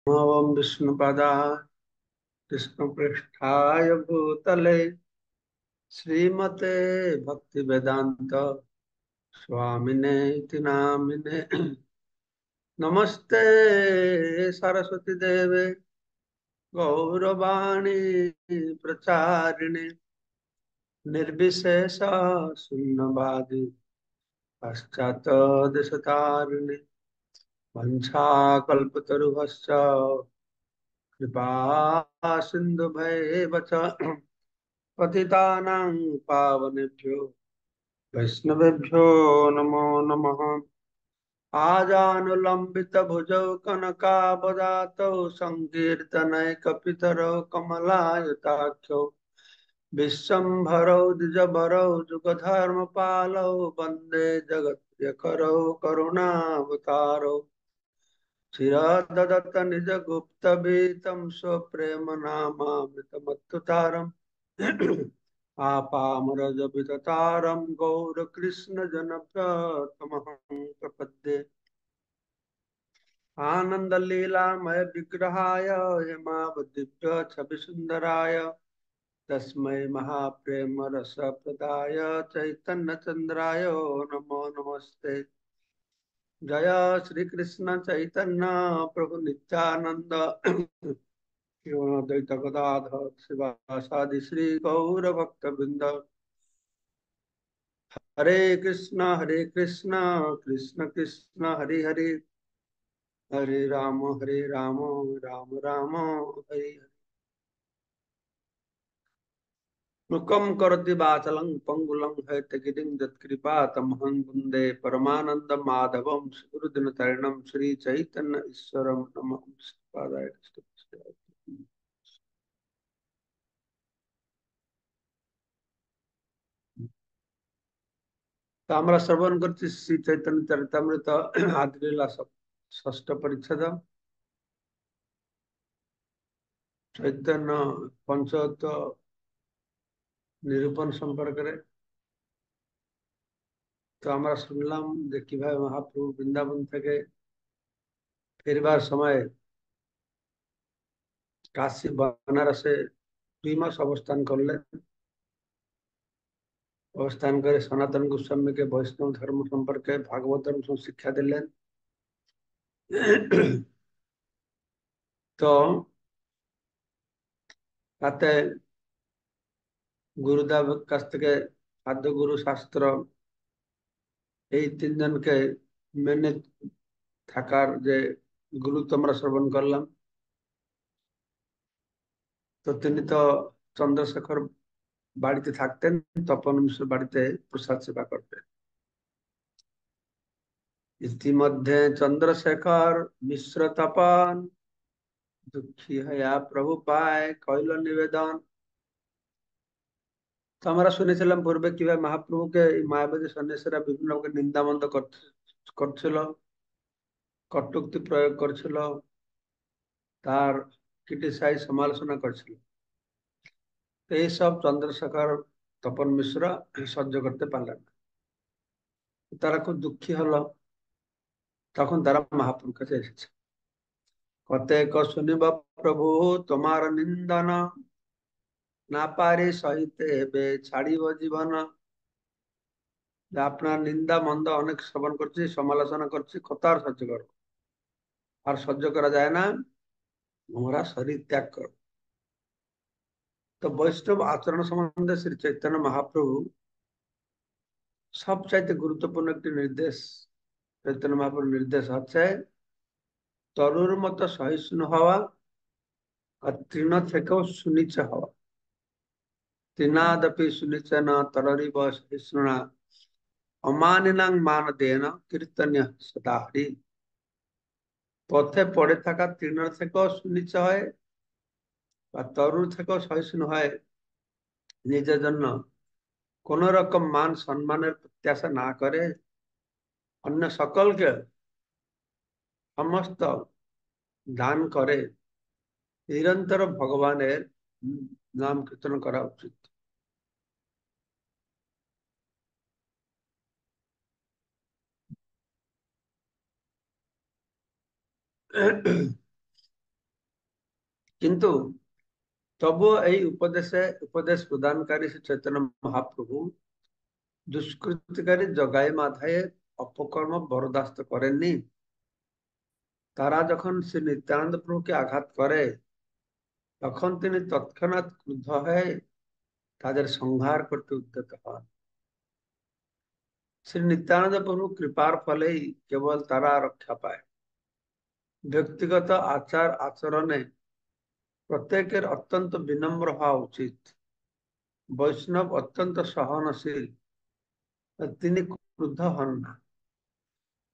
ओम विष्णुपदाय कृष्णपृष्ठाय भूतले श्रीमते भक्तिवेदांत स्वामिने इति नामिने। नमस्ते सरस्वती देवे गौरवाणी प्रचारिणे निर्विशेष शून्यवादी पश्चात देशतारिणे वंशाकल्पतरुभश्च कृपा सिन्धुभैव च पतितानां पावनेभ्यो वैष्णवेभ्यो नमो नमः। आजानुलंबित भुजौ कनकाबदातौ संकीर्तनैकपितरौ कमलायताख्यौ विश्वम्भरौ द्विजभरौ जुगधर्मपालौ वन्दे जगत्प्रियकरौ करुणावतारौ चिरददत्त निजगुप्तभीतं स्वप्रेम नामामृतमत्तुतारम् आपामरजविततारं गौरकृष्णजनप्रियतमहं प्रपद्ये। आनन्दलीलामय विग्रहाय हेमावद्दिव्य छविसुन्दराय तस्मै महाप्रेम रसप्रदाय चैतन्यचन्द्राय नमो नमस्ते। जय श्री कृष्ण चैतन्य प्रभु नित्यानंद द्वैत गदाधर शिवासादि श्री गौर भक्त वृंद। हरे कृष्ण कृष्ण कृष्ण हरे हरे, हरे राम राम राम हरे हरे। मुकम करोति वाचलं पंगुलं हैतगिरिं यत्कृपा तमहं वन्दे परमानंद माधवं सुहृदनतरणं श्री चैतन्य ईश्वरं नमः। पादाय তো আমরা শ্রবণ করছি শ্রী চৈতন্য চরিতামৃত আদিলীলা ষষ্ঠ পরিচ্ছেদ চৈতন্য পঞ্চদশ নিরূপণ সম্পর্কে। তো আমরা শুনলাম যে কিভাবে মহাপ্রভু বৃন্দাবন থেকে ফিরবার সময় কাশী বানারসে 2 মাস অবস্থান করলেন। অবস্থান করে সনাতন গোস্বামীকে বৈষ্ণব ধর্ম সম্পর্কে ভাগবত ধর্ম শিক্ষা দিলেন। তো তাতে গুরুদেব কাছ থেকে সাধুগুরু শাস্ত্র এই 3জনকে মেনে থাকার যে গুরুত্ব আমরা শ্রবণ করলাম। তো তিনি তো চন্দ্রশেখর বাড়িতে থাকতেন, তপন মিশ্র বাড়িতে প্রসাদ সেবা করতেন। ইতিমধ্যে চন্দ্রশেখর মিশ্র তপন দুঃখী হইয়া প্রভু পায় কইল নিবেদন। তো আমরা শুনেছিলাম পূর্বে কিভাবে মহাপ্রভুকে এই মায়াবাদী সন্ন্যাসীরা বিভিন্ন রকম নিন্দামন্দ করছিল, কটূক্তি প্রয়োগ করছিল, তার ক্রিটিসাইজ সমালোচনা করছিল। তো এইসব চন্দ্রশেখর তপন মিশ্র সহ্য করতে পারলেন না। তারা খুব দুঃখী হলো। তখন তারা মহাপ্রভুর কাছে এসেছে। কতেক শুনিব প্রভু তোমার নিন্দন, না পারে সহিতে হেবে ছাড়িব জীবন। যে আপনার নিন্দা মন্দ অনেক শ্রবণ করছি, সমালোচনা করছি, কত আর সহ্য করবো, আর সহ্য করা যায় না, আমরা শরীর ত্যাগ করব। তো বৈষ্ণব আচরণ সম্বন্ধে শ্রী চৈতন্য মহাপ্রভু সবচাইতে গুরুত্বপূর্ণ একটি নির্দেশ, চৈতন্য মহাপ্রভুর নির্দেশ হচ্ছে তরুর মতো সহিষ্ণু হওয়া আর তৃণ থেকেও সুনিচে হওয়া। তৃণাদপি সুনিচ না তররিব সহিষ্ণুনা অমানিনাং মান দেন কীর্তন্য সদা হরি। পথে পড়ে থাকা তৃণ থেকেও সুনিচে হয় বা তরুর থেকেও সহিষ্ণু হয়, নিজের জন্য কোন রকম মান সম্মানের প্রত্যাশা না করে অন্য সকলকে সমস্ত দান করে নিরন্তর ভগবানের নাম কীর্তন করা উচিত। কিন্তু তবুও এই উপদেশ প্রদানকারী শ্রী চৈতন্য মহাপ্রভু দুষ্কৃতিকারী জগাই মাধায়ের অপকর্ম বরদাস্ত করেননি। তারা যখন শ্রী নিত্যানন্দ প্রভুকে আঘাত করে, তখন তিনি তৎক্ষণাৎ ক্রুদ্ধ হয়ে তাদের সংহার করতে উদ্যত হন। শ্রী নিত্যানন্দ প্রভু কৃপার ফলেই কেবল তারা রক্ষা পায়। ব্যক্তিগত আচার আচরণে প্রত্যেকের অত্যন্ত বিনম্র হওয়া উচিত। বৈষ্ণব অত্যন্ত সহনশীল, তিনি ক্রুদ্ধ হন না।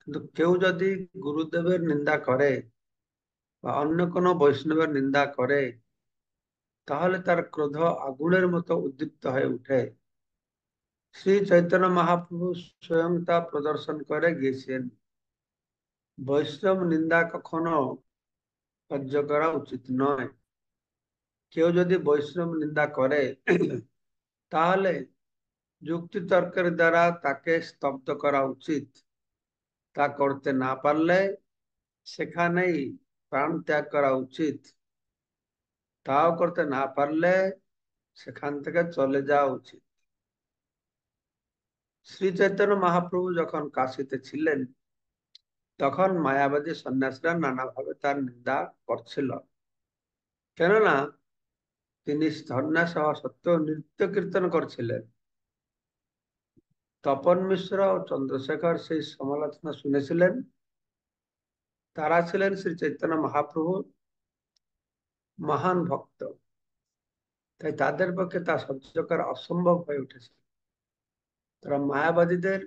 কিন্তু কেউ যদি গুরুদেবের নিন্দা করে বা অন্য কোনো বৈষ্ণবের নিন্দা করে, তাহলে তার ক্রোধ আগুনের মতো উদ্দীপ্ত হয়ে উঠে। শ্রী চৈতন্য মহাপ্রভু স্বয়ং তা প্রদর্শন করে গিয়েছেন। বৈষ্ণব নিন্দা কখনো সহ্য করা উচিত নয়। কেউ যদি বৈষ্ণব নিন্দা করে, তাহলে যুক্তি তর্কের দ্বারা তাকে স্তব্ধ করা উচিত। তা করতে না পারলে সেখানেই প্রাণ ত্যাগ করা উচিত। তাও করতে না পারলে সেখান থেকে চলে যাওয়া উচিত। শ্রী চৈতন্য মহাপ্রভু যখন কাশীতে ছিলেন, তখন মায়াবাদী সন্ন্যাসীরা নানাভাবে তার নিন্দা করছিল। কেননা তিনি সন্ন্যাস হওয়া সত্ত্বেও নৃত্য কীর্তন করছিলেন। তপন মিশ্র ও চন্দ্রশেখর সেই সমালোচনা শুনেছিলেন। তারা ছিলেন শ্রী চৈতন্য মহাপ্রভুর মহান ভক্ত, তাই তাদের পক্ষে তা সহ্য করা অসম্ভব হয়ে উঠেছে। তারা মায়াবাদীদের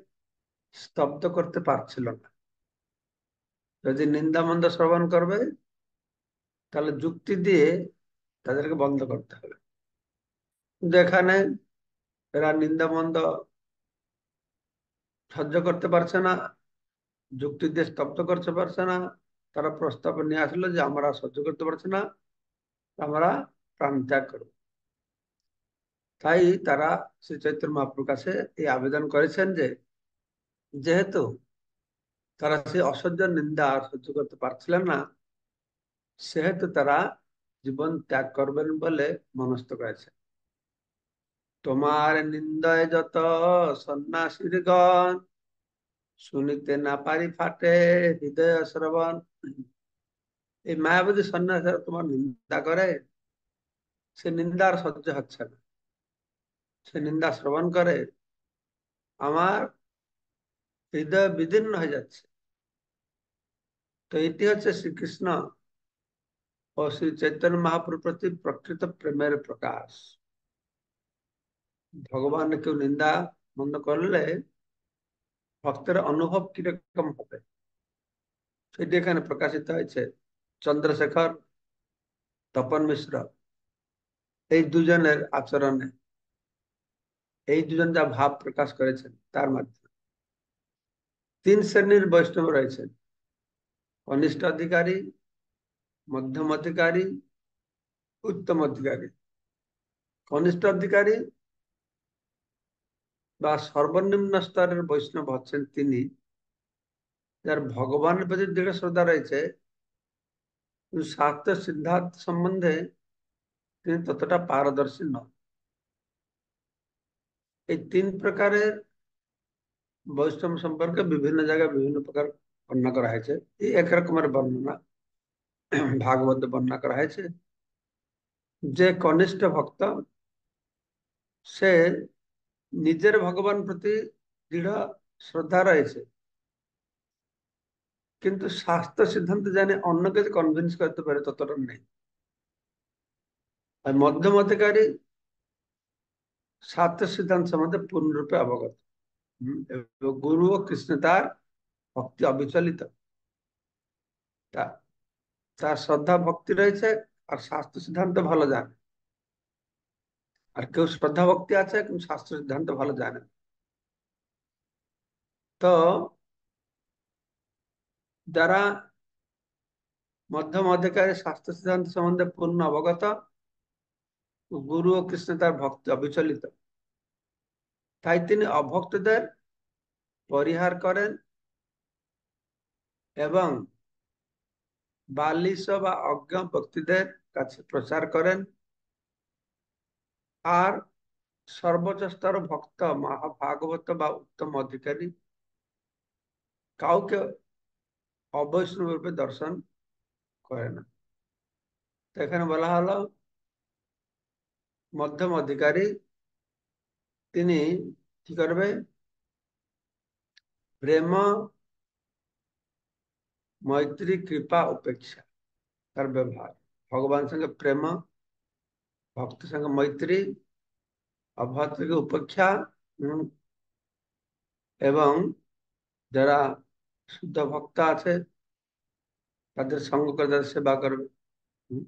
স্তব্ধ করতে পারছিল না। যদি নিন্দামন্দ শ্রবণ করবে, তাহলে যুক্তি দিয়ে তাদেরকে বন্ধ করতে হবে। কিন্তু এখানে এরা নিন্দামন্দ সহ্য করতে পারছে না, যুক্তি দিয়ে স্তব্ধ করতে পারছে না। তারা প্রস্তাব নিয়ে আসলো যে আমরা সহ্য করতে পারছি না, আমরা প্রাণ ত্যাগ করব। তাই তারা শ্রী চৈতন্য মহাপ্রভুর কাছে এই আবেদন করেছেন যে, যেহেতু তারা সেই অসহ্য নিন্দা সহ্য করতে পারছিলেন না, সেহেতু তারা জীবন ত্যাগ করবেন বলে মনস্থ করেছে। তোমার নিন্দয় যত সন্ন্যাসীর গণ, শুনিতে না পারি ফাটে হৃদয় শ্রবণ। এই মায়াবাদী সন্ন্যাসীরা তোমার নিন্দা করে, সে নিন্দার সহ্য হচ্ছে না, সে নিন্দা শ্রবণ করে আমার হৃদয় বিদীর্ণ হয়ে যাচ্ছে। তো এটি হচ্ছে শ্রীকৃষ্ণ ও শ্রী চৈতন্য মহাপ্রভুর প্রতি প্রকৃত প্রেমের প্রকাশ। ভগবান কেউ নিন্দা মন্দ করলে ভক্তের অনুভব কিরকম হবে, সেটি এখানে প্রকাশিত হয়েছে। চন্দ্রশেখর, তপন মিশ্র, এই দুজনের আচরণে, এই দুজন যা ভাব প্রকাশ করেছেন তার মাধ্যমে। তিন শ্রেণীর বৈষ্ণব রয়েছেন: কনিষ্ঠ অধিকারী, মধ্যম অধিকারী, উত্তম অধিকারী। কনিষ্ঠ অধিকারী বা সর্বনিম্ন স্তরের বৈষ্ণব হচ্ছেন তিনি যার ভগবানের প্রতি দৃঢ় শ্রদ্ধা রয়েছে, কিন্তু শাস্ত্র সিদ্ধান্ত সম্বন্ধে তিনি ততটা পারদর্শী নন। এই তিন প্রকারের বৈষ্ণব সম্পর্কে বিভিন্ন জায়গায় বিভিন্ন প্রকার বর্ণনা করা হয়েছে। এই এক রকমের বর্ণনা ভাগবত বর্ণনা করা হয়েছে যে কনিষ্ঠ ভক্ত, সে নিজের ভগবান প্রতি দৃঢ় শ্রদ্ধা রয়েছে, কিন্তু শাস্ত্র সিদ্ধান্ত জানে অন্যকে কনভিন্স করতে পারে ততটা নেই। আর মধ্যম অধিকারী শাস্ত্র সিদ্ধান্ত সম্বন্ধে পূর্ণরূপে অবগত, এবং গুরু ও কৃষ্ণ তার ভক্তি অবিচলিত, তা- তার শ্রদ্ধা ভক্তি রয়েছে, আর শাস্ত্র সিদ্ধান্ত ভালো জানে। আর কেউ শ্রদ্ধা ভক্তি আছে কিন্তু শাস্ত্র সিদ্ধান্ত ভালো জানে না। তো যারা মধ্যম অধিকারী শাস্ত্র সিদ্ধান্ত সম্বন্ধে পূর্ণ অবগত, গুরু ও কৃষ্ণ তার ভক্তি অবিচলিত, তাই তিনি অভক্তদের পরিহার করেন এবং বালিশ বা অজ্ঞ ব্যক্তিদের কাছে প্রচার করেন, আর সর্বোচ্চ স্তর ভক্ত মহাভাগবত বা উত্তম অধিকারী কাউকে অবৈষ্ণব রূপে দর্শন করে না। তো এখানে বলা হলো মধ্যম অধিকারী তিনি কি করবে? প্রেম, মৈত্রী, কৃপা, উপেক্ষা তার ব্যবহার, ভগবান সঙ্গে প্রেম, ভক্ত সঙ্গে মৈত্রী, অভদ্রকে উপেক্ষা, উম, এবং যারা শুদ্ধ ভক্ত আছে তাদের সঙ্গ করে তাদের সেবা করবে। উম,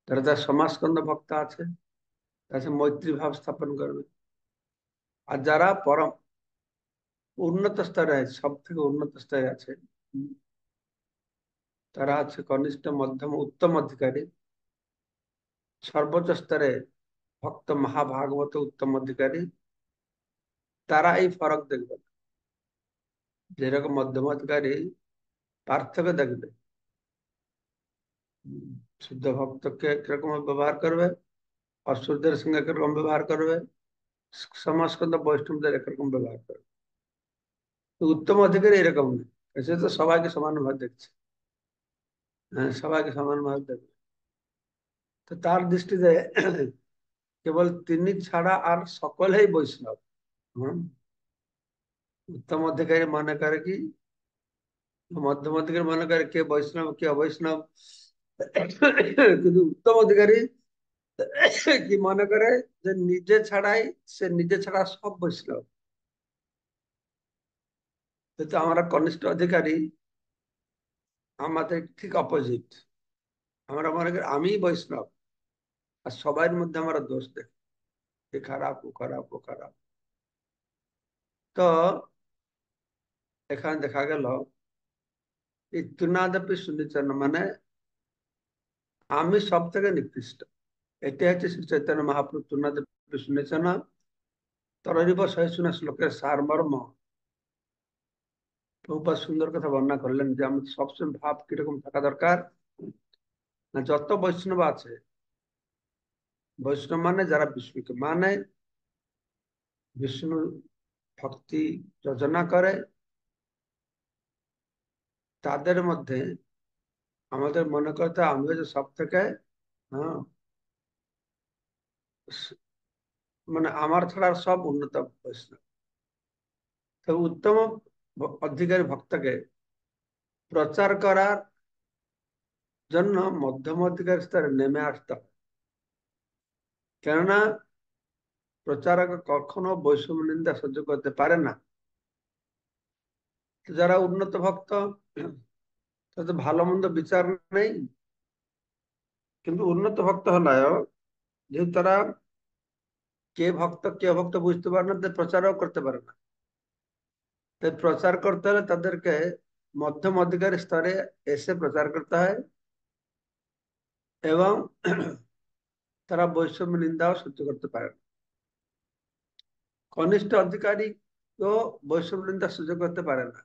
যারা তার সমাজকন্দ ভক্ত আছে তার সাথে মৈত্রী ভাব স্থাপন করবে। আর যারা পরম উন্নত স্তরে আছে, সব থেকে উন্নত স্তরে আছে, উম, তারা আছে কনিষ্ঠ, মধ্যম, উত্তম অধিকারী। সর্বোচ্চ স্তরে ভক্ত মহাভাগবত উত্তম অধিকারী, তারা এই ফরক দেখবে না। যেরকম মধ্যম অধিকারী পার্থক্য দেখবে, উম, শুদ্ধ ভক্তকে কিরকম ব্যবহার করবে, অসুরদের সঙ্গে কিরকম ব্যবহার করবে, সমাজকন্দ বৈষ্ণবদের একরকম ব্যবহার করবে। তো উত্তম অধিকারী এরকম নেই, সে তো সবাইকে সমানভাবে দেখছে। হ্যাঁ, সবাইকে সমানভাবে দেখবে। তো তার দৃষ্টিতে কেবল তিনি ছাড়া আর সকলেই বৈষ্ণব। হম। উত্তম অধিকারী মনে করে কি, মধ্যম অধিকারী মনে করে কে বৈষ্ণব কে অবৈষ্ণব, কিন্তু উত্তম অধিকারী কি মনে করে যে নিজে ছাড়াই, সে নিজে ছাড়া সব বৈষ্ণব। কিন্তু আমরা কনিষ্ঠ অধিকারী, আমাদের ঠিক অপোজিট। আমরা মনে করি আমি বৈষ্ণব, আর সবার মধ্যে আমরা দোষ দেখি, এ খারাপ, ও খারাপ, ও খারাপ। তো এখানে দেখা গেল এই তুনাদপি সুনিচন মানে আমি সব থেকে নিকৃষ্ট। এটা হচ্ছে শ্রী চৈতন্য মহাপ্রভু তুনাদপি সুনিচন তরিব সহিষ্ণু শ্লোকের সারমর্ম। প্রভুপাদ সুন্দর কথা বর্ণনা করলেন যে আমাদের সবসময় ভাব কিরকম থাকা দরকার, না যত বৈষ্ণব আছে, বৈষ্ণব মানে যারা বিষ্ণুকে মানে, বিষ্ণু ভক্তি যোজনা করে, তাদের মধ্যে আমাদের মনে করতে হবে আমি হচ্ছে সব থেকে, হ্যাঁ, মানে আমার ছাড়া আর সব উন্নত বৈষ্ণব। তো উত্তম অধিকারী ভক্তকে প্রচার করার জন্য মধ্যম অধিকারী স্তরে নেমে আসতে হবে। কেননা প্রচারক কখনো বৈষম্য নিন্দা সহ্য করতে পারে না। তো যারা উন্নত ভক্ত তাদের ভালো মন্দ বিচার নেই, কিন্তু উন্নত ভক্ত হলেও যেহেতু তারা কে ভক্ত কে ভক্ত বুঝতে পারে না, তাদের প্রচারও করতে পারে না। তাই প্রচার করতে হলে তাদেরকে মধ্যম অধিকারী স্তরে এসে প্রচার করতে হয়, এবং তারা বৈষম্য নিন্দাও সহ্য করতে পারে না। কনিষ্ঠ অধিকারী তো বৈষম্য নিন্দা সহ্য করতে পারে না।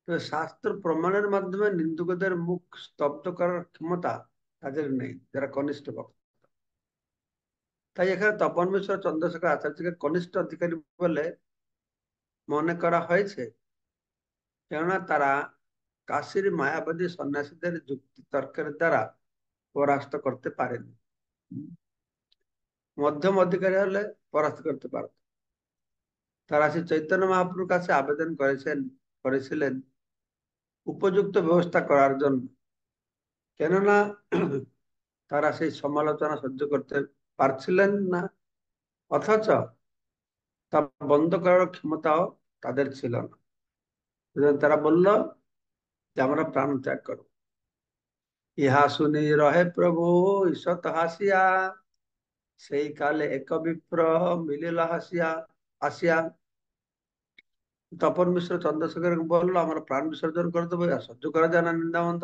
তো শাস্ত্র প্রমাণের মাধ্যমে নিন্দুকদের মুখ স্তব্ধ করার ক্ষমতা তাদের নেই, যারা কনিষ্ঠ ভক্ত। তাই এখানে তপন মিশ্র চন্দ্রশেখর আচার্যকে কনিষ্ঠ অধিকারী বলে মনে করা হয়েছে, কেননা তারা কাশীর মায়াবাদী সন্ন্যাসীদের যুক্তি তর্কের দ্বারা পরাস্ত করতে পারেনি। মধ্যম অধিকারী হলে পরাস্ত করতে পারত। তারা শ্রী চৈতন্য মহাপ্রভুর কাছে আবেদন করেছিলেন উপযুক্ত ব্যবস্থা করার জন্য, কেননা তারা সেই সমালোচনা সহ্য করতে পারছিলেন না, অথচ তা বন্ধ করার ক্ষমতাও তাদের ছিল না। সুতরাং তারা বলল যে আমরা প্রাণ ত্যাগ করব। ইহা শুনি রহে প্রভু ঈষৎ হাসিয়া, সেই কালে এক বিপ্র মিলিল হাসিয়া আসিয়া। তপন মিশ্র চন্দ্রশেখর বললো আমরা প্রাণ বিসর্জন করে দেবো, আর সহ্য করা যায় না নিন্দামন্দ।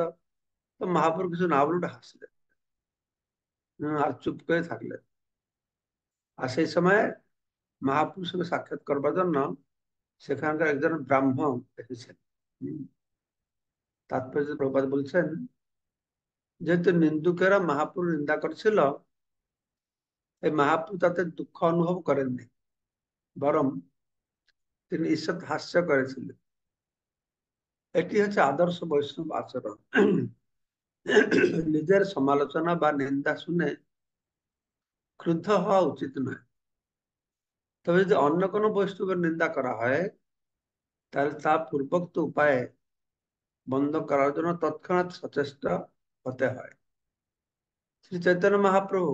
তো মহাপুর কিছু না বলে হাসলেন, আর চুপ করে থাকলেন। আর সেই সময় মহাপুরুষকে সাক্ষাৎ করবার জন্য সেখানকার একজন ব্রাহ্মণ এসেছেন। তাৎপর্য প্রভুপাদ বলছেন, যেহেতু নিন্দুকেরা মহাপুরুষ নিন্দা করছিল, এই মহাপুরুষ তাতে দুঃখ অনুভব করেননি, বরং তিনি ঈষৎ হাস্য করেছিলেন। এটি হচ্ছে আদর্শ বৈষ্ণব আচরণ। নিজের সমালোচনা বা নিন্দা শুনে ক্রুদ্ধ হওয়া উচিত নয়। তবে যদি অন্য কোনো বৈষ্ণবের নিন্দা করা হয়, তাহলে তা পূর্বোক্ত উপায়ে বন্ধ করার জন্য তৎক্ষণাৎ সচেষ্ট হতে হয়। শ্রী চৈতন্য মহাপ্রভু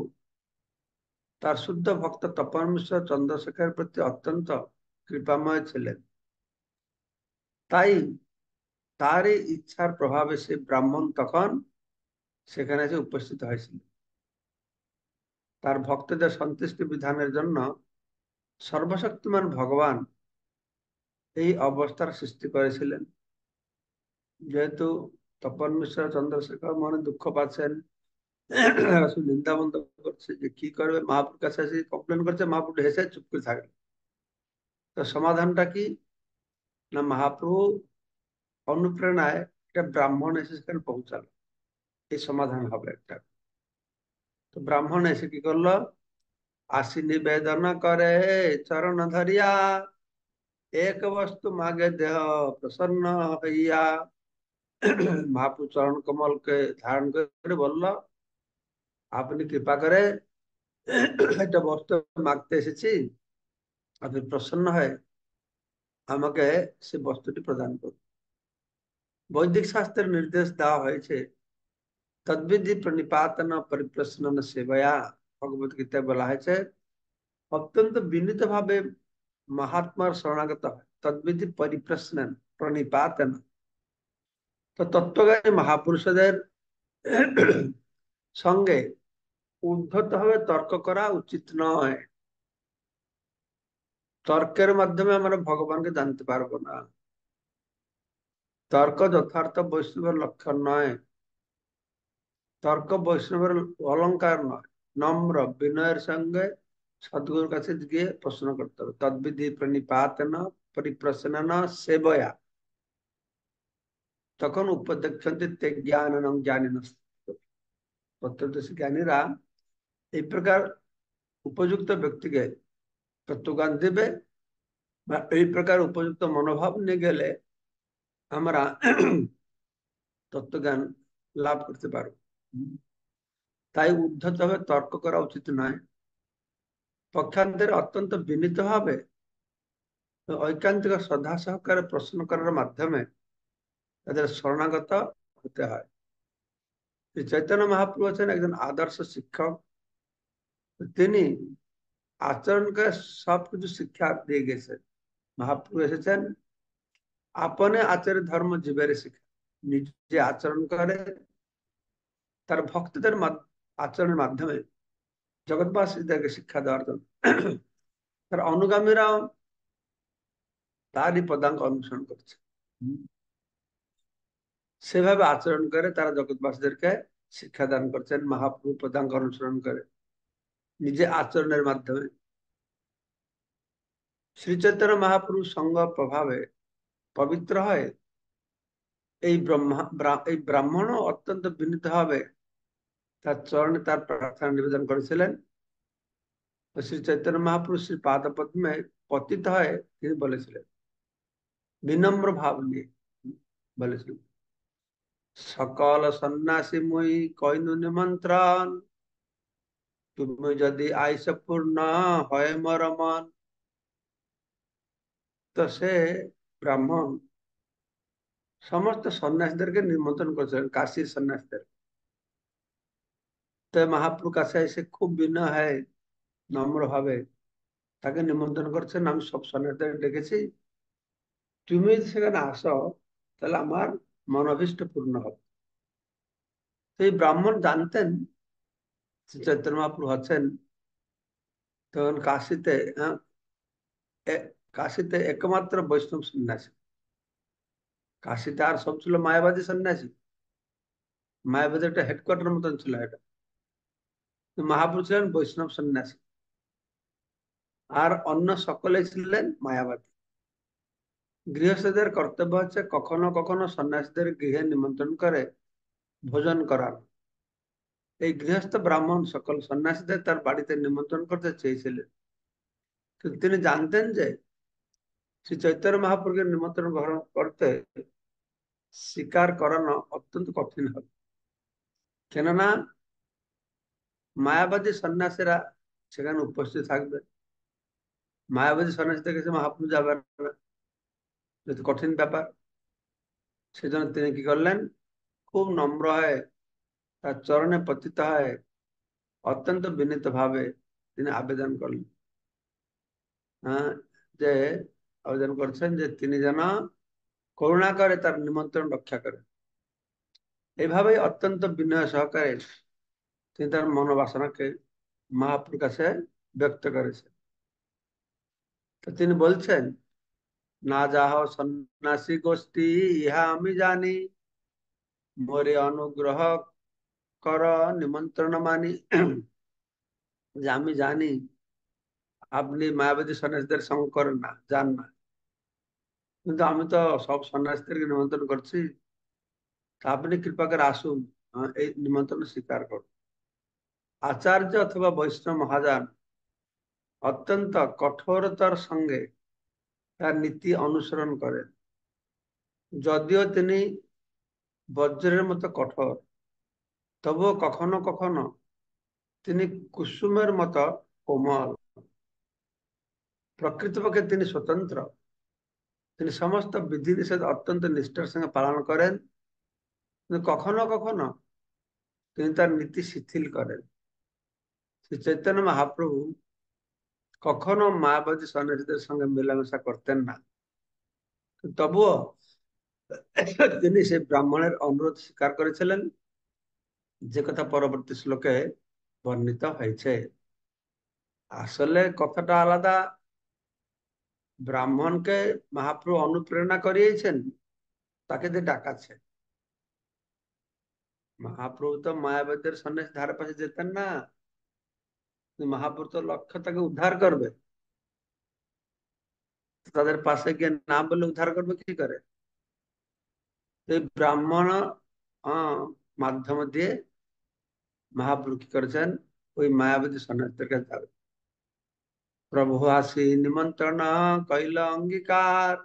তার শুদ্ধ ভক্ত তপন মিশ্র চন্দ্রশেখরের প্রতি অত্যন্ত কৃপাময় ছিলেন। তাই তারই ইচ্ছার প্রভাবে সেই ব্রাহ্মণ তখন সেখানে এসে উপস্থিত হয়েছিল। তার ভক্তদের সন্তুষ্টি বিধানের জন্য সর্বশক্তিমান ভগবান এই অবস্থার সৃষ্টি করেছিলেন। যেহেতু তপন মিশ্র চন্দ্রশেখর মনে দুঃখ পাচ্ছেন, নিন্দা বন্ধ করছে, যে কি করবে, মহাপুর কাছে এসে কমপ্লেন করছে, মহাপুর হেসে চুপ করে থাকবে। তো সমাধানটা কি? না, মহাপ্রভু অনুপ্রেরণায় একটা ব্রাহ্মণ এসে সেখানে পৌঁছালো, এই সমাধান হবে একটা। তো ব্রাহ্মণ এসে কি করলো, আসি নিবেদন করে চরণ ধরিয়া, এক বস্তু মাগে দেহ প্রসন্ন হইয়া। মহাপ্রভু চরণ কমলকে ধারণ করে বলল, আপনি কৃপা করে একটা বস্তু মাগতে এসেছি, আপনি প্রসন্ন হয়ে আমাকে সে বস্তুটি প্রদান করুন। বৈদিক শাস্ত্রের নির্দেশ দেওয়া হয়েছে, তদ্বিধি প্রণিপাতন পরিপ্রশ্ন সেবয়া। ভগবত গীতায় বলা হয়েছে, অত্যন্ত বিনীত ভাবে মহাত্মার শরণাগত হয়, তদ্বিধি পরিপ্রশ্ন প্রণিপাতন। তো তত্ত্বজ্ঞানী মহাপুরুষদের সঙ্গে উদ্ধত ভাবে তর্ক করা উচিত নয়। তর্কের মাধ্যমে আমরা ভগবানকে জানতে পারবো না। তর্ক যথার্থ বৈষ্ণবের লক্ষণ নয়। তর্ক বৈষ্ণবের অলংকার নয়। নম্র বিনয়ের সঙ্গে সদ্গুরুর কাছে গিয়ে প্রশ্ন করতে হবে। তদ্বিধি প্রণিপাতেন পরিপ্রশ্নেন সেবয়া। তখন উপদেক্ষন্তে তে জ্ঞানং জ্ঞানিন। প্রত্যক্ষদর্শী জ্ঞানীরা এই প্রকার উপযুক্ত ব্যক্তিকে তত্ত্বজ্ঞান দেবে, বা এই প্রকার উপযুক্ত মনোভাব নিয়ে গেলে আমরা তত্ত্বজ্ঞান লাভ করতে পারবো। তাই উদ্ধত ভাবে তর্ক করা উচিত নয়। পক্ষান্তরে অত্যন্ত বিনীত ভাবে ঐকান্তিক শ্রদ্ধা সহকারে প্রশ্ন করার মাধ্যমে তাদের শরণাগত হতে হয়। চৈতন্য মহাপ্রভু আছেন একজন আদর্শ শিক্ষক। তিনি আচরণকে সবকিছু শিক্ষা দিয়ে গেছেন। মহাপ্রভু এসেছেন আপনে আচার্য ধর্ম জীবের শিক্ষা। নিজে আচরণ করে তার ভক্তদের আচরণের মাধ্যমে জগৎবাসীদেরকে শিক্ষা দেওয়ার জন্য তার অনুগামীরাও তারই পদাঙ্ক অনুসরণ করছে। সেভাবে আচরণ করে তারা জগৎবাসীদেরকে শিক্ষাদান করছেন মহাপ্রভু পদাঙ্ক অনুসরণ করে নিজে আচরণের মাধ্যমে। শ্রী চৈতন্য মহাপ্রভু সঙ্গ প্রভাবে পবিত্র হয় এই এই ব্রাহ্মণও অত্যন্ত বিনীত হবে তার চরণে তার প্রার্থনা নিবেদন করেছিলেন। শ্রী চৈতন্য মহাপ্রভু শ্রী পাদ পদ্মে পতিত হয়ে তিনি বলেছিলেন, বিনম্র ভাব নিয়ে বলেছিলেন, সকল সন্ন্যাসী মুই কইনু নিমন্ত্রণ, তুমি যদি আইস পূর্ণ হয় মর মন। তো সে ব্রাহ্মণ সমস্ত সন্ন্যাসীদেরকে নিমন্ত্রণ করেছিলেন, কাশীর সন্ন্যাসীদের। তো মহাপ্রভু কাছে এসে খুব বিনয় হয়, নম্র ভাবে তাকে নিমন্ত্রণ করছেন, আমি সব সন্ন্যাসীদের ডেকেছি, তুমি যদি সেখানে আসো তাহলে আমার মনোভীষ্ট পূর্ণ হবে। এই ব্রাহ্মণ জানতেন শ্রী চৈতন্য মহাপ্রভু আছেন। তখন কাশীতে কাশীতে একমাত্র বৈষ্ণব সন্ন্যাসী। কাশীতে আর সব ছিল মায়াবাদী সন্ন্যাসী। মায়াবাদী একটা হেডকোয়ার্টার মতন ছিল এটা। মহাপ্রভু ছিলেন বৈষ্ণব সন্ন্যাসী। আর অন্য সকলে ছিলেন মায়াবাদী। গৃহস্থদের কর্তব্য হচ্ছে কখনো কখনো সন্ন্যাসীদের গৃহে নিমন্ত্রণ করে ভোজন করার। এই গৃহস্থ ব্রাহ্মণ সকল সন্ন্যাসীদের তার বাড়িতে নিমন্ত্রণ করতে চেয়েছিলেন, কিন্তু তিনি জানতেন যে শ্রী চৈতন্য মহাপ্রভুকে নিমন্ত্রণ গ্রহণ করতে স্বীকার করানো অত্যন্ত কঠিন হবে। কেননা মায়াবাদী সন্ন্যাসীরা সেখানে উপস্থিত থাকবে, মায়াবাদী সন্ন্যাসীদের কাছে মহাপ্রভু যাবেন না, যেহেতু কঠিন ব্যাপার। সেজন্য তিনি কি করলেন, খুব নম্র হয়ে তার চরণে পতিত হয়ে অত্যন্ত বিনীত ভাবে তিনি আবেদন করলেন, হ্যাঁ, যে আবেদন করছেন যে তিনি যেন করুণা করে তার নিমন্ত্রণ রক্ষা করেন। এইভাবেই অত্যন্ত বিনয় সহকারে তিনি তার মনোবাসনাকে মহাপ্রভুর কাছে ব্যক্ত করেছেন। তো তিনি বলছেন, না যাহ সন্ন্যাসী গোষ্ঠী ইহা আমি জানি, মোরে অনুগ্রহ কর নিমন্ত্রণ মানি। যে আমি জানি আপনি মায়াবাদী সন্ন্যাসীদের সঙ্গ করেন না, যান না, কিন্তু আমি তো সব সন্ন্যাসীদেরকে নিমন্ত্রণ করছি, তা আপনি কৃপা করে আসুন, এই নিমন্ত্রণ স্বীকার করুন। আচার্য অথবা বৈষ্ণব মহাযান অত্যন্ত কঠোরতার সঙ্গে তার নীতি অনুসরণ করেন। যদিও তিনি বজ্রের মতো কঠোর, তবুও কখনো কখনো তিনি কুসুমের মতো কোমল। প্রকৃতপক্ষে তিনি স্বতন্ত্র, তিনি সমস্ত বিধিনিষেধ অত্যন্ত নিষ্ঠার সঙ্গে পালন করেন, কিন্তু কখনো কখনো তিনি তার নীতি শিথিল করেন। শ্রী চৈতন্য মহাপ্রভু কখনো মায়াবাদী সন্ন্যাসীদের সঙ্গে মেলামেশা করতেন না, তবুও তিনি সেই ব্রাহ্মণের অনুরোধ স্বীকার করেছিলেন, যে কথা পরবর্তী শ্লোকে বর্ণিত হয়েছে। আসলে কথাটা আলাদা। ব্রাহ্মণকে মহাপ্রভু অনুপ্রেরণা করিয়েছেন, তাকে দিয়ে ডাকাচ্ছে। মহাপ্রভু তো মায়াবাদের সন্ন্যাসী ধারে পাশে যেতেন না, মহাপ্রভু তো লক্ষ্য তাকে উদ্ধার করবে, তাদের পাশে গিয়ে না বলে উদ্ধার করবে কি করে? এই ব্রাহ্মণ মাধ্যম দিয়ে মহাপ্রভু কি করেছেন, ওই মায়াবাদী সন্ন্যাসীদের কাছে যাবে। প্রভু আসি নিমন্ত্রণ কইল অঙ্গীকার,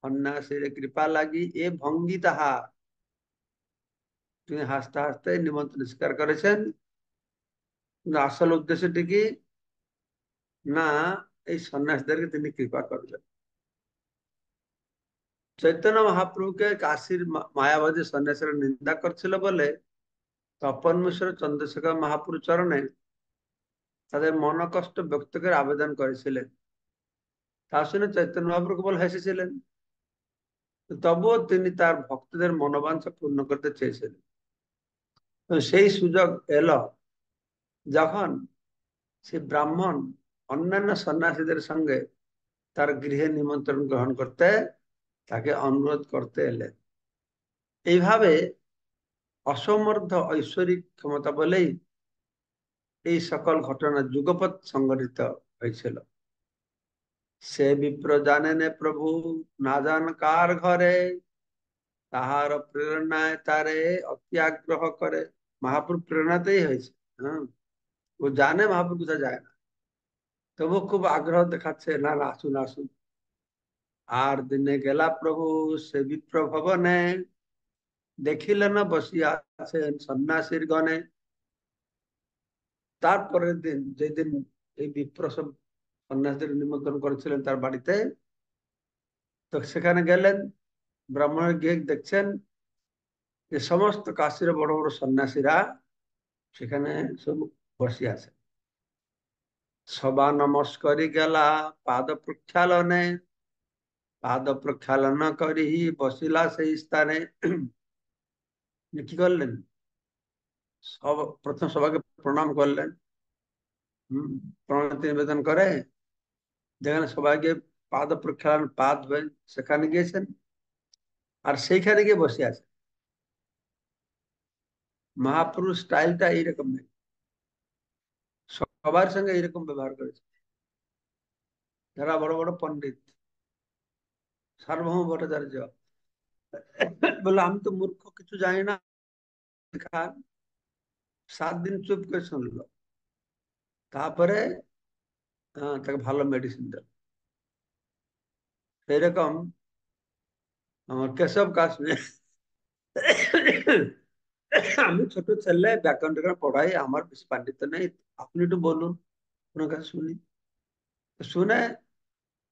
সন্ন্যাসীর কৃপা লাগি এ ভঙ্গি তাহার। তিনি হাসতে হাসতে নিমন্ত্রণ স্বীকার করেছেন, কিন্তু আসল উদ্দেশ্যটি কি, না এই সন্ন্যাসীদেরকে তিনি কৃপা করবেন। চৈতন্য মহাপ্রভুকে কাশীর মায়াবাদী সন্ন্যাসীরা নিন্দা করছিল বলে তপন মিশ্র চন্দ্রশেখর মহাপ্রভু চরণে তাদের মনোকষ্ট ব্যক্ত করে আবেদন করেছিলেন। তা শুনে চৈতন্য মহাপ্রভু কেবল হেসেছিলেন, তবুও তিনি তার ভক্তদের মনোবাঞ্ছা পূর্ণ করতে চেয়েছিলেন। তো সেই সুযোগ এলো যখন সে ব্রাহ্মণ অন্যান্য সন্ন্যাসীদের সঙ্গে তার গৃহে নিমন্ত্রণ গ্রহণ করতে তাকে অনুরোধ করতে এলেন। এইভাবে অসমর্থ ঐশ্বরিক ক্ষমতা বলেই এই সকল ঘটনা যুগপৎ সংঘটিত হয়েছিল। সে বিপ্র জানেন প্রভু না জান কার ঘরে, তাহার প্রেরণায় তারে অতি আগ্রহ করে। মহাপ্রভু প্রেরণাতেই হয়েছে। হ্যাঁ, ও জানে মহাপ্রভু কোথায় যায় না, তবু খুব আগ্রহ দেখাচ্ছে, না না আসুন আসুন। আর দিনে গেলা প্রভু সে বিপ্র ভবনে, দেখিলেন বসিয়া আছেন সন্ন্যাসীর গণে। তারপরের দিন, যেদিন এই বিপ্র সব সন্ন্যাসীদের নিমন্ত্রণ করেছিলেন তার বাড়িতে, তো সেখানে গেলেন, ব্রাহ্মণের গিয়ে দেখছেন যে সমস্ত কাশীর বড় বড় সন্ন্যাসীরা সেখানে সব বসে আছে। সবা নমস্করি গেলা পাদ প্রক্ষালনে, পাদ প্রক্ষালন করি বসিলা সেই স্থানে। কি করলেন, সব প্রথম সবাইকে প্রণাম করলেন। প্রণামী নিবেদন করে যেখানে সবাইকে পাদ প্রক্ষালন, পা ধোয়েন, সেখানে গিয়েছেন, আর সেইখানে গিয়ে বসে আছে। মহাপুরুষ স্টাইলটা এইরকম নেই, সবার সঙ্গে এইরকম ব্যবহার করেছে। যারা বড় বড় পণ্ডিত, সার্বভৌম ভট্টাচার্য বললো আমি তো মূর্খ, কিছু জানি না। খান 7 দিন চুপ করে শুনলো, তারপরে তাকে ভালো মেডিসিন দিল। এরকম আমার কেশব কাশ্মীর, আমি ছোট ছেলে, ব্যাকরণ ট্যাকরণ পড়াই, আমার বেশি পাণ্ডিত্য নেই, আপনি একটু বলুন, ওনার কাছে শুনি। তো শুনে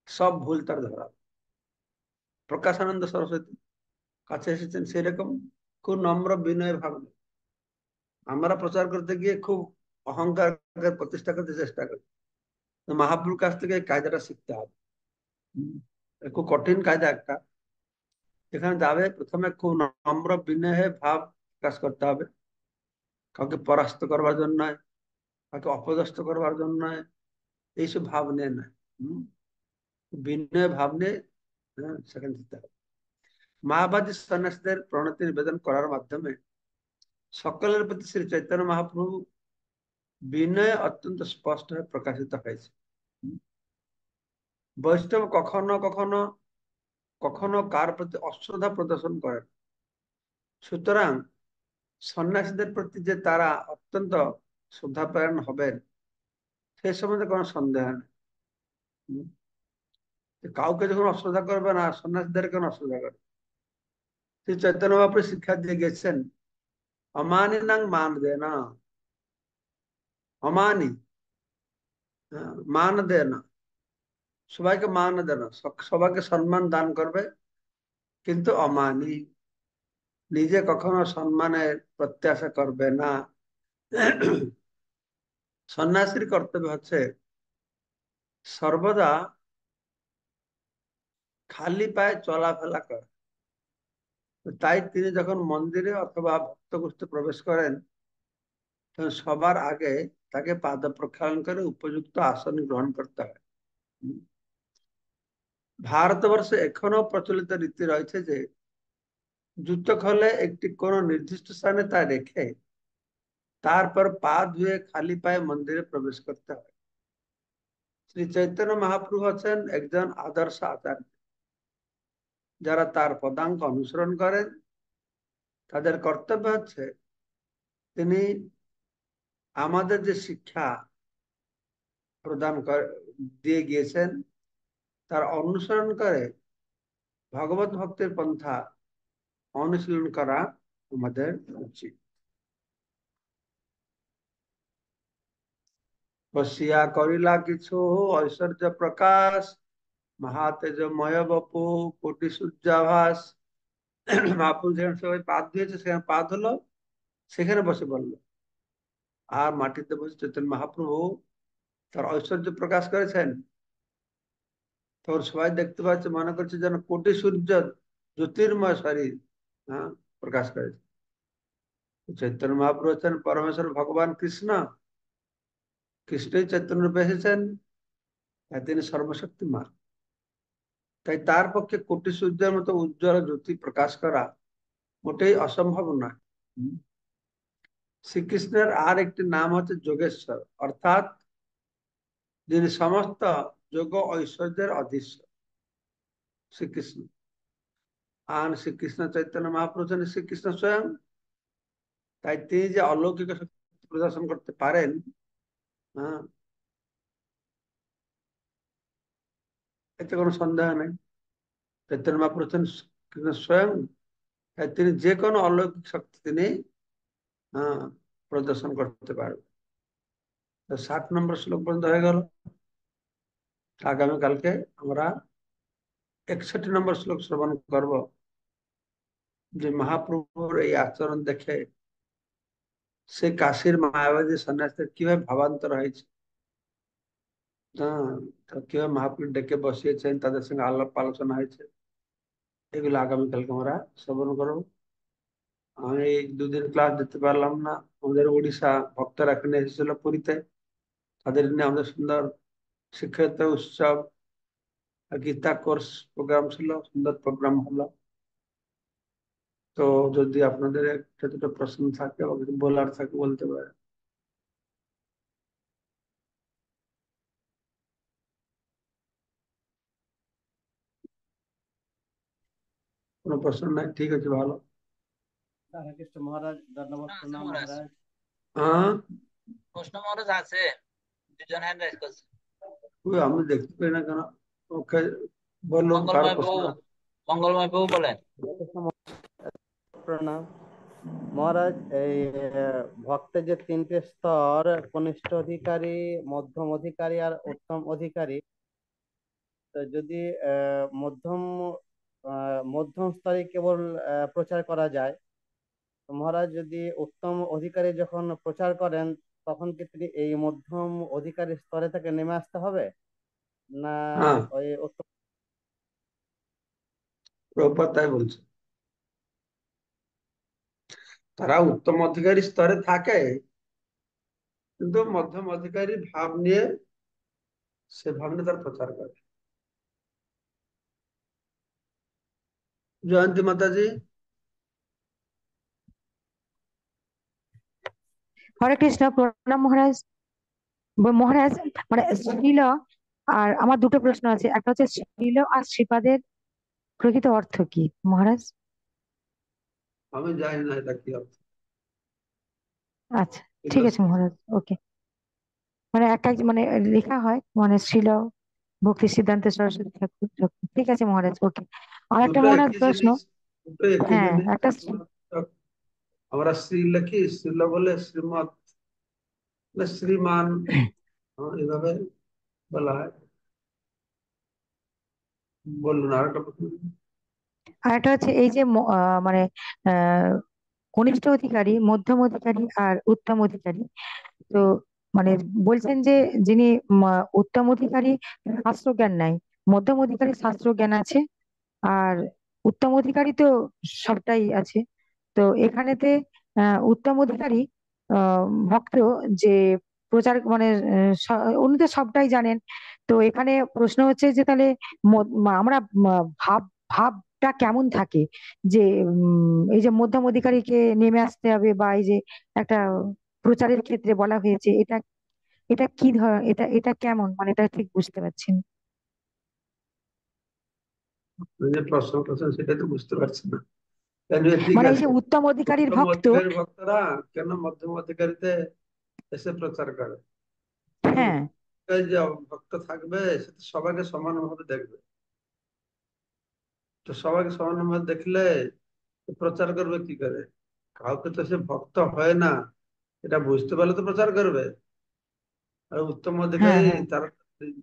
সব ভুল তার ধরা। প্রকাশানন্দ সরস্বতী কাছে এসেছেন, সেরকম খুব নম্র বিনয় ভাব নেই। আমরা প্রচার করতে গিয়ে খুব অহংকার প্রতিষ্ঠা করতে চেষ্টা করি। তো মহাপ্রভুর কাছ থেকে এই কায়দাটা শিখতে হবে। হুম। খুব কঠিন কায়দা একটা। এখানে যাবে প্রথমে খুব নম্র বিনয় ভাব প্রকাশ করতে হবে, কাউকে পরাস্ত করবার জন্য নয়, কাউকে অপদস্থ করবার জন্য নয়, এইসব ভাব নিয়ে নয়। হম। বিনয় ভাব নিয়ে সেখানে যেতে হবে। মায়াবাদী সন্ন্যাসীদের প্রণতি নিবেদন করার মাধ্যমে সকলের প্রতি শ্রী চৈতন্য মহাপ্রভু বিনয় অত্যন্ত স্পষ্ট হয়ে প্রকাশিত হয়েছে। বৈষ্ণব কখনো কখনো কখনো কার প্রতি অশ্রদ্ধা প্রদর্শন করেন। সুতরাং সন্ন্যাসীদের প্রতি যে তারা অত্যন্ত শ্রদ্ধাপরায়ণ হবেন, সে সম্বন্ধে কোনো সন্দেহ নেই। হুম। কাউকে যখন অশ্রদ্ধা করবে না, সন্ন্যাসীদের কেন অশ্রদ্ধা করবে? শ্রী চৈতন্য মহাপ্রভু শিক্ষা দিয়ে গেছেন, অমানি নাং মান দে না, অমানি মান দে না, সবাইকে মান দে না, সবাইকে সম্মান দান করবে, কিন্তু অমানি, নিজে কখনো সম্মানের প্রত্যাশা করবে না। সন্ন্যাসীর কর্তব্য হচ্ছে সর্বদা খালি পায়ে চলাফেরা করে। তাই তিনি যখন মন্দিরে অথবা ভক্তগোষ্ঠী প্রবেশ করেন, তখন সবার আগে তাকে পাদ প্রক্ষালন করে উপযুক্ত আসন গ্রহণ করতে হয়। ভারতবর্ষে এখনো প্রচলিত রীতি রয়েছে যে জুতো খোলে একটি কোন নির্দিষ্ট স্থানে তা রেখে তারপর পা ধুয়ে খালি পায়ে মন্দিরে প্রবেশ করতে হয়। শ্রী চৈতন্য মহাপ্রভু হচ্ছেন একজন আদর্শ আচার্য। যারা তার পদাঙ্ক অনুসরণ করেন, তাদের কর্তব্য হচ্ছে তিনি আমাদের যে শিক্ষা প্রদান দিয়ে গিয়েছেন, তার অনুসরণ করে ভগবত ভক্তের পন্থা অনুশীলন করা আমাদের উচিত। বসিয়া করিলা কিছু ঐশ্বর্য প্রকাশ, মহাতেজময় বপু কোটি সূর্যাভাস। মহাপুরুষ যেখানে সবাই পা ধুয়েছে সেখানে পা ধুলো, সেখানে বসে পড়লো। আর মাটিতে বসে চৈতন্য মহাপ্রভু তার ঐশ্বর্য প্রকাশ করেছেন। তখন সবাই দেখতে পাচ্ছে, মনে করছে যেন কোটি সূর্য জ্যোতির্ময় শরীর হ্যাঁ প্রকাশ করেছে। চৈতন্য মহাপ্রভু হচ্ছেন পরমেশ্বর ভগবান কৃষ্ণ। কৃষ্ণই চৈতন্য রূপে এসেছেন, তাই তিনি সর্বশক্তিমান। তাই তার পক্ষে কোটি সূর্যের মতো উজ্জ্বল জ্যোতি প্রকাশ করা মোটেই অসম্ভব নয়। শ্রীকৃষ্ণের আর একটি নাম হচ্ছে যোগেশ্বর, অর্থাৎ যিনি সমস্ত যোগ ঐশ্বর্যের অধীশ্বর, শ্রীকৃষ্ণ। আর শ্রীকৃষ্ণ চৈতন্য মহাপ্রভু হচ্ছেন শ্রীকৃষ্ণ স্বয়ং। তাই তিনি যে অলৌকিক শক্তি প্রদর্শন করতে পারেন, হ্যাঁ, এতে কোনো সন্দেহ নেই। চৈতন্য মহাপ্রভু হচ্ছেন কৃষ্ণ স্বয়ং। তাই তিনি যে কোনো অলৌকিক শক্তি তিনি প্রদর্শন করতে পারবেন। 60 নম্বর শ্লোক পর্যন্ত হয়ে গেল। আগামীকালকে আমরা 61 নম্বর শ্লোক শ্রবণ করব, যে মহাপ্রভুর এই আচরণ দেখে সে কাশীর মায়াবাদী সন্ন্যাসীদের কিভাবে ভাবান্তর হয়েছে। কিভাবে মহাপ্রভু ডেকে বসিয়েছেন, তাদের সঙ্গে আলাপ আলোচনা হয়েছে, এগুলো আগামীকালকে আমরা শ্রবণ করবো। আমি এই 2 দিন ক্লাস দিতে পারলাম না। আমাদের উড়িষ্যা ভক্তরা এখানে এসেছিল পুরীতে, তাদের নিয়ে আমাদের সুন্দর শিক্ষিত উৎসব, গীতা কোর্স প্রোগ্রাম ছিল, সুন্দর প্রোগ্রাম হলো। তো যদি আপনাদের একটা দুটো প্রশ্ন থাকে বা কিছু বলার থাকে বলতে পারে। কোনো প্রশ্ন নাই? ঠিক আছে, ভালো। হরে কৃষ্ণ মহারাজ, দণ্ডবত না আছে প্রণাম মহারাজ, মহারাজ। হ্যাঁ, প্রশ্ন মহারাজ আছে, দুজন হ্যান্ড রাইজ করছে। ওই আমি দেখতে পাই না কেন? ওকে, বলুন, কার মঙ্গলময় প্রশ্ন প্রভু, আছে? মঙ্গলময় প্রভু বলেন। হরে কৃষ্ণ প্রণাম মহারাজ। এই ভক্তের যে তিনটে স্তর, কনিষ্ঠ অধিকারী, মধ্যম অধিকারী আর উত্তম অধিকারী। তো যদি মধ্যম স্তরে কেবল প্রচার করা যায়, তো মহারাজ যদি উত্তম অধিকারী যখন প্রচার করেন, তখন কি তিনি এই মধ্যম অধিকারী স্তরে থেকে নেমে আসতে হবে, না হ্যাঁ, ওই উত্তম? প্রভুপাদ তাই বলছে। তারা উত্তম অধিকারী স্তরে থাকে, কিন্তু মধ্যম অধিকারী ভাব নিয়ে সে ভাব নিয়ে তার প্রচার করে। জয়ন্তী মাতাজি। হরে কৃষ্ণ, প্রণাম মহারাজ। মহারাজ, মানে শ্রীল আর আমার দুটো প্রশ্ন আছে। একটা হচ্ছে শ্রীল আর শ্রীপাদের প্রকৃত অর্থ কি মহারাজ? আমি জানি না এটা কি অর্থ। আচ্ছা, ঠিক আছে মহারাজ, ওকে। মানে একটা মানে লেখা হয়, মানে শ্রীল ভক্তি সিদ্ধান্ত সরস্বতী ঠাকুর। ঠিক আছে মহারাজ, ওকে। আর একটা দুটো মহারাজ একই প্রশ্ন। জিনিস, দুটো একই হ্যাঁ, জিনিস। একটা আমরা শ্রী লিখি, শ্রীল বলে শ্রীমৎ, না শ্রীমান, এইভাবে বলা হয়। বলুন আর একটা প্রশ্ন। আর একটা হচ্ছে এই যে মানে আহ কনিষ্ঠ অধিকারী, মধ্যম অধিকারী আর উত্তম অধিকারী। তো মানে বলছেন যে যিনি উত্তম অধিকারী শাস্ত্র জ্ঞান নাই, মধ্যম অধিকারী শাস্ত্র জ্ঞান আছে, আর উত্তম অধিকারী তো সবটাই আছে। তো এখানেতে উত্তম অধিকারী আহ, ভক্ত যে প্রচার মানে উনি তো সবটাই জানেন। তো এখানে প্রশ্ন হচ্ছে যে তাহলে আমরা ভাব ভাবটা কেমন থাকে, যে এই যে মধ্যম অধিকারীকে নেমে আসতে হবে, বা এই যে একটা প্রচারের ক্ষেত্রে বলা হয়েছে, এটা এটা কি ধর, এটা এটা কেমন, মানে এটা ঠিক বুঝতে পারছি না। আপনি যে প্রশ্ন করছেন সেটা তো বুঝতে পারছি না। কেন? ঠিক মানে এই যে আছে, উত্তম অধিকারীর উত্তম ভক্ত। অধিকারী ভক্তরা কেন মধ্যম অধিকারীতে এসে প্রচার করে? দেখুন, হ্যাঁ, এই যে ভক্ত থাকবে সে তো সবাইকে সমানভাবে দেখবে। তো সবাইকে সমানভাবে দেখলে প্রচার করবে কি করে? কাউকে তো সে ভক্ত হয় না এটা বুঝতে পারলে তো প্রচার করবে। আর উত্তম হ্যাঁ, অধিকারী, হ্যাঁ। তারা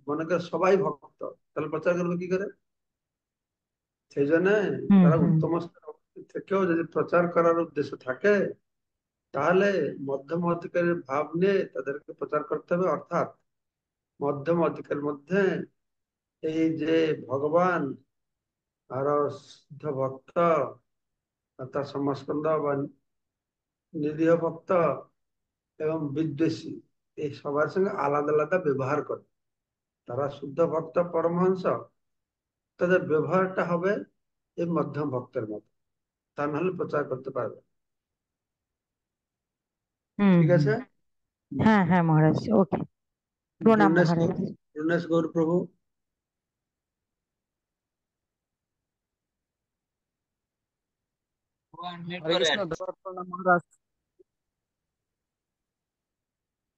মনে করে সবাই ভক্ত, তাহলে প্রচার করবে কি করে? সেই জন্য হুম, তারা হুম। উত্তম স্তরে অবস্থিত থেকেও যদি প্রচার করার উদ্দেশ্য থাকে, তাহলে মধ্যম অধিকারীর ভাব নিয়ে তাদেরকে প্রচার করতে হবে। অর্থাৎ মধ্যম অধিকারের মধ্যে এই যে ভগবান, আরো শুদ্ধ ভক্ত, অর্থাৎ সমাজস্কন্দ বা নিরীহ ভক্ত এবং বিদ্বেষী, এই সবার সঙ্গে আলাদা আলাদা ব্যবহার করে। তারা শুদ্ধ ভক্ত পরমহংস, তাদের ব্যবহারটা হবে এই মধ্যম ভক্তের মতো, তা নাহলে প্রচার করতে পারবে। হুম, ঠিক হুম। আছে। হ্যাঁ, হ্যাঁ মহারাজ, ওকে। প্রণাম পূর্ণেশ মহারাজ। পূর্ণেশ গৌর প্রভু। মিউট হরে করেন। কৃষ্ণ, ধন্যবাদ প্রণাম মহারাজ।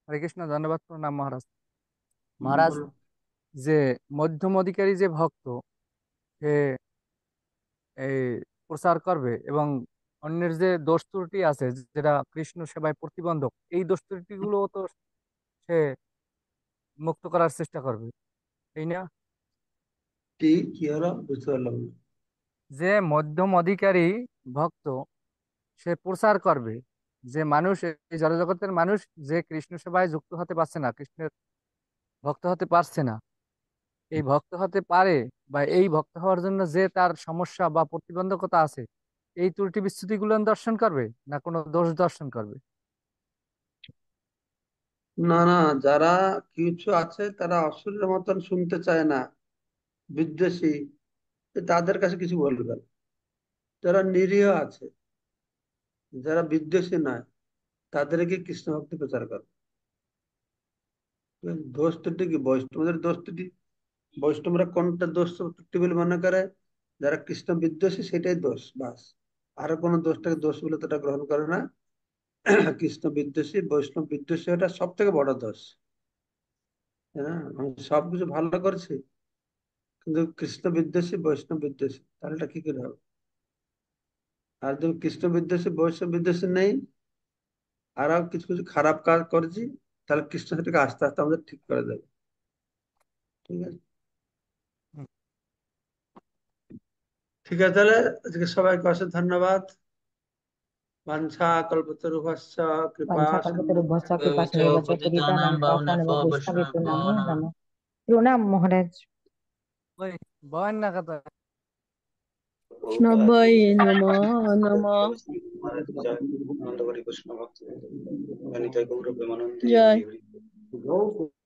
হরে কৃষ্ণ, ধন্যবাদ প্রণাম মহারাজ। মহারাজ, বলুন। যে মধ্যম অধিকারী যে ভক্ত, সে এই প্রচার করবে এবং অন্যের যে দোষ ত্রুটি আছে, যেটা কৃষ্ণ সেবায় প্রতিবন্ধক, এই দোষ ত্রুটি গুলো তো সে মুক্ত করার চেষ্টা করবে, এই না? কি কি হলো বুঝতে পারলাম না। যে মধ্যম অধিকারী ভক্ত, সে প্রচার করবে যে মানুষ, এই জড়জগতের মানুষ যে কৃষ্ণ সেবায় যুক্ত হতে পারছে না, কৃষ্ণের ভক্ত হতে পারছে না, এই ভক্ত হতে পারে, বা এই ভক্ত হওয়ার জন্য যে তার সমস্যা বা প্রতিবন্ধকতা আছে, এই ত্রুটি বিচ্যুতি গুলো দর্শন করবে, না কোনো দোষ দর্শন করবে? না না, যারা কিছু আছে তারা অসুরের মতন শুনতে চায় না, বিদ্বেষী, তাদের কাছে কিছু বলবে না। যারা নিরীহ আছে, যারা বিদ্বেষী নয়, তাদেরকে কৃষ্ণ ভক্তি প্রচার করে। দোষ ত্রুটি কি বৈষ্ণবদের দোষ ত্রুটি? বৈষ্ণবরা কোনটা দোষ ত্রুটি বলে মনে করে? যারা কৃষ্ণ বিদ্বেষী সেটাই দোষ, বাস। আরো কোনো দোষটাকে দোষ বলে তো এটা গ্রহণ করে না। কৃষ্ণ বিদ্বেষী বৈষ্ণব বিদ্বেষী এটা সব থেকে বড় দোষ। হ্যাঁ, আমি সবকিছু ভালো করছি কিন্তু কৃষ্ণ বিদ্বেষী বৈষ্ণব বিদ্বেষী, তাহলে এটা কি করে হবে? আর যদি কৃষ্ণ বিদ্বেষী বৈষ্ণব বিদ্বেষী নেই, আরো কিছু কিছু খারাপ কাজ করছি, তাহলে কৃষ্ণ সেটাকে আস্তে আস্তে আমাদের ঠিক করে দেবে। ঠিক আছে, হুম। ঠিক আছে, তাহলে আজকে সবাইকে অশেষ ধন্যবাদ। বাঞ্ছা কল্পতরুভ্যশ্চ কৃপা বাঞ্ছাকল্পতরুভ্যশ্চ কৃপা ভগবতো সিন্ধুভ্যশ্চ পতিতানাং পতিতানাং পাবনানাং পাবনেভ্যো বৈষ্ণবেভ্যো বৈষ্ণবেভ্যো নমো নমঃ। নমঃ। প্রণাম মহারাজ। ওই বয়েন না কথা। বৈষ্ণবায় নমো নমঃ। আনন্দকরী কৃষ্ণ ভক্ত, নিতাই গৌর প্রেমানন্দে জয় হরি হরি।